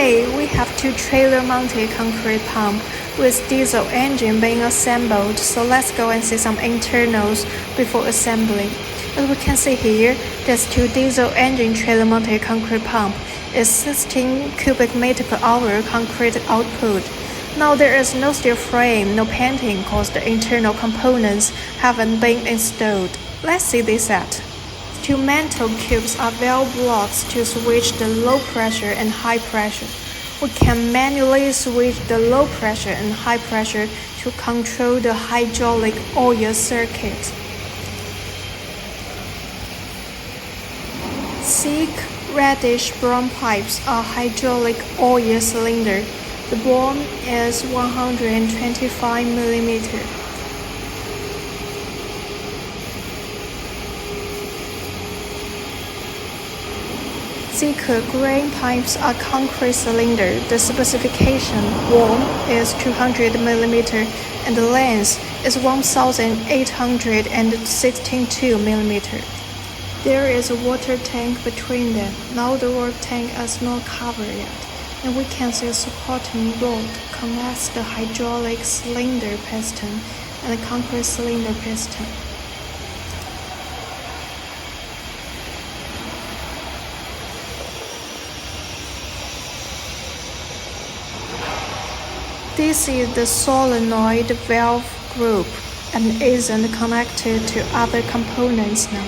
see, we have two trailer-mounted concrete pumps with diesel engine being assembled, so let's go and see some internals before assembly. As we can see here, this two diesel engine trailer-mounted concrete pump is 16 cubic meter per hour concrete output. Now there is no steel frame, no painting because the internal components haven't been installed. Let's see this set. Two mantle cubes are valve blocks to switch the low pressure and high pressure. We can manually switch the low pressure and high pressure to control the hydraulic oil circuit. Thick reddish brown pipes are hydraulic oil cylinder. The bore is 125 mm. Thicker grain pipes are concrete cylinder. The specification wall is 200 mm and the length is 1862 mm. There is a water tank between them. Now the water tank is not covered yet, and we can see a supporting rod connects the hydraulic cylinder piston and the concrete cylinder piston. This is the solenoid valve group and isn't connected to other components now.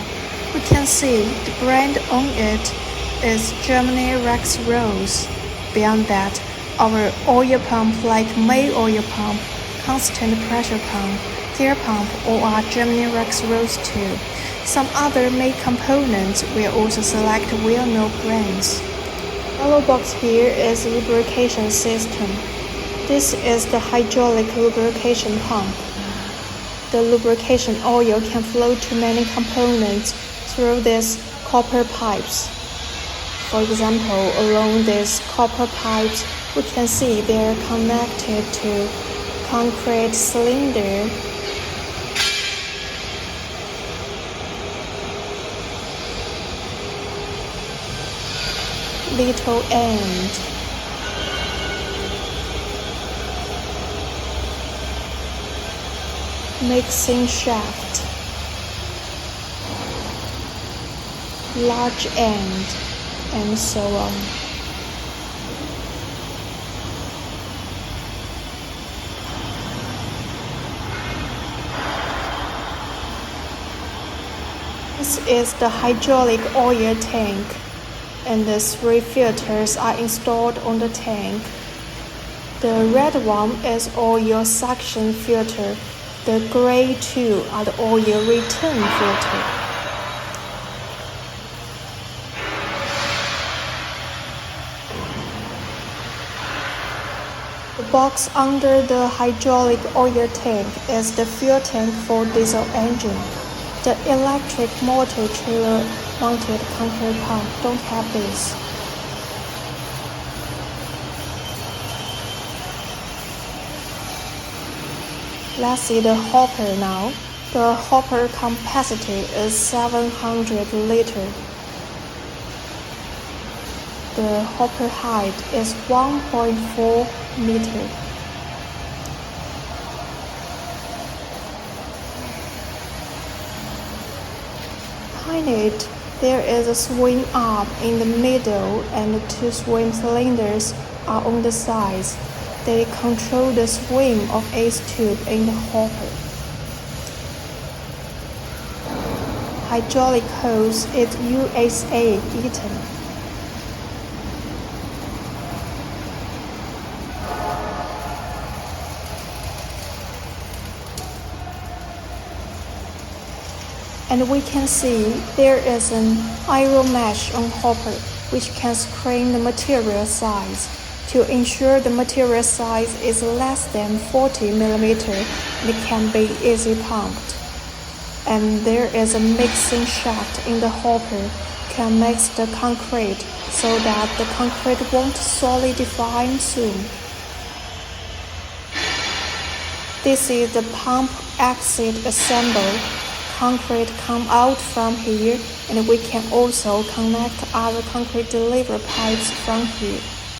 We can see the brand on it is Germany Rexroth. Beyond that, our oil pump like May oil pump, constant pressure pump, gear pump all are Germany Rexroth too. Some other May components will also select well-known brands. Yellow box here is the lubrication system. This is the hydraulic lubrication pump. The lubrication oil can flow to many components through these copper pipes. For example, along these copper pipes, we can see they are connected to concrete cylinder. Little end. Mixing shaft, large end, and so on. This is the hydraulic oil tank, and the 3 filters are installed on the tank. The red one is oil suction filter. The gray two are the oil return filter. The box under the hydraulic oil tank is the fuel tank for diesel engine. The electric motor trailer mounted concrete pump don't have this. Let's see the hopper now. The hopper capacity is 700 liters. The hopper height is 1.4 meters. Behind it, there is a swing arm in the middle and the 2 swing cylinders are on the sides. They control the swing of each tube in the hopper. Hydraulic hose is USA Eaton. And we can see there is an iron mesh on hopper which can screen the material size. To ensure the material size is less than 40 mm, it can be easy pumped. And there is a mixing shaft in the hopper, can mix the concrete so that the concrete won't solidify soon. This is the pump exit assembly. Concrete come out from here, and we can also connect other concrete delivery pipes from here.